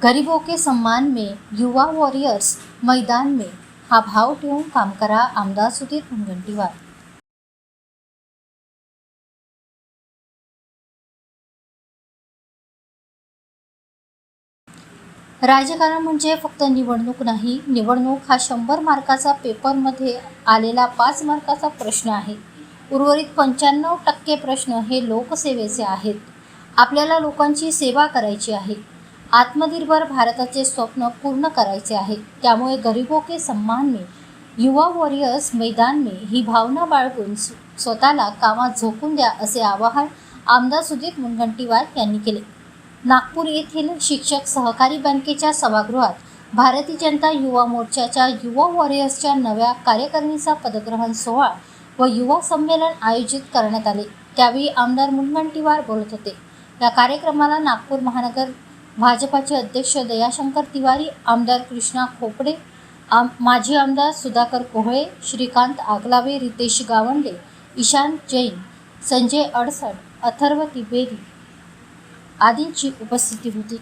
गरीबों के सम्मान में, युवा वॉरियर्स मैदान में हा भाव ठेवून काम करा, आमदार सुधीर मुनगंटीवार। राजकारण म्हणजे फक्त निवडणूक नाही. निवडणूक हा 100 मार्काचा पेपरमध्ये आलेला 5 मार्काचा प्रश्न आहे. उर्वरित 95% प्रश्न हे लोकसेवेचे आहेत. आपल्याला लोकांची सेवा करायची आहे. आत्मनिर्भर भारताचे स्वप्न पूर्ण करायचे आहे. त्यामुळे गरीबों के सम्मान में, युवा वॉरियर्स मैदान में ही भावना बाळगून स्वतःला कामात झोकून द्या, असे आवाहन आमदार सुधीर मुनगंटीवार यांनी केले. नागपूर येथील शिक्षक सहकारी बँकेच्या सभागृहात भारतीय जनता युवा मोर्चाच्या युवा वॉरियर्सच्या नव्या कार्यकारिणीचा पदग्रहण सोहळा व युवा संमेलन आयोजित करण्यात आले. त्यावेळी आमदार मुनगंटीवार बोलत होते. या कार्यक्रमाला नागपूर महानगर भाजपाचे अध्यक्ष दयाशंकर तिवारी, आमदार कृष्णा खोपडे, माजी आमदार सुधाकर कोहळे, श्रीकांत आगलावे, रितेश गावंडे, ईशान जैन, संजय अडसड, अथर्व तिबेरी आदींची उपस्थिती होती.